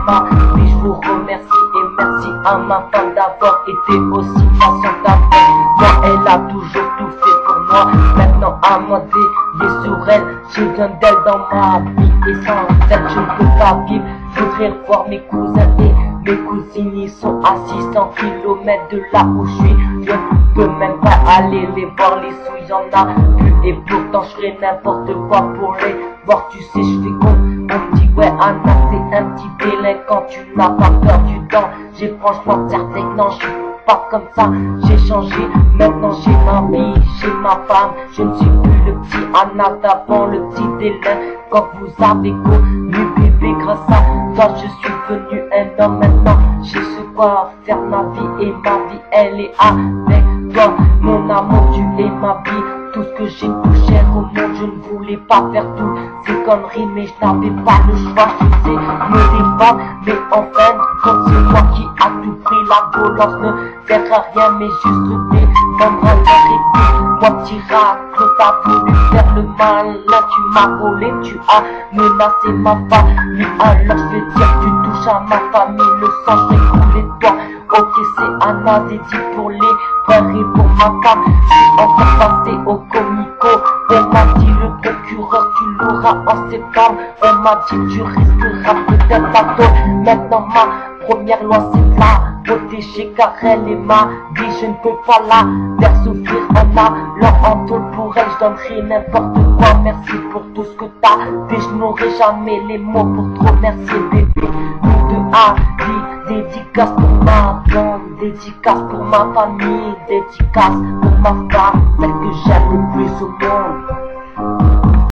ma vie. Je vous remercie et merci à ma femme d'avoir été aussi patiente avec moi. Elle a toujours tout fait pour moi. Maintenant à moi de veiller sur elle. J'ai besoin d'elle dans ma vie et sans elle je ne peux pas vivre. Je voudrais voir mes cousins et mes cousines, ils sont à 600 km de là où je suis. Je ne peux même pas aller les voir, les sous y'en a plus. Et pourtant je ferai n'importe quoi pour les voir. Tu sais je fais con, on me dit ouais Anna c'est un petit délinquant. Tu n'as pas peur du temps. J'ai franchement certain que non, je suis pas comme ça. J'ai changé, maintenant j'ai ma vie, j'ai ma femme. Je ne suis plus le petit Anna d'avant, le petit délinquant que vous avez connu bébé. Grâce à toi je suis devenu un homme. Maintenant j'ai ce quoi faire ma vie et ma vie elle est avec toi. Mon amour tu es ma vie. Tout ce que j'ai tout cher au monde, je ne voulais pas faire tout ces conneries, mais je n'avais pas le choix. Je sais me défendre, mais enfin quand c'est moi qui a tout pris. La violence ne sert à rien, mais juste défendre à leur écoute. Moi petit racle, t'as voulu faire le malin, tu m'as volé, tu as menacé ma famille. Alors je vais dire tu touches à ma famille, le sang s'est coulé de toi. Ok c'est Anna dédié pour les frères et pour ma femme. Je suis encore passé au comico. On m'a dit le procureur tu l'auras en septembre. On m'a dit tu risqueras peut-être la tôle. Maintenant ma première loi c'est de la protéger car elle est ma vie. Je ne peux pas la faire souffrir en allant en tôle pour elle. Je donnerai n'importe quoi. Merci pour tout ce que t'as fait. Je n'aurai jamais les mots pour te remercier bébé. Nous deux à vie. Dédicace pour ma blonde, dédicace pour ma famille, dédicace pour ma femme, celle que j'aime le plus au monde.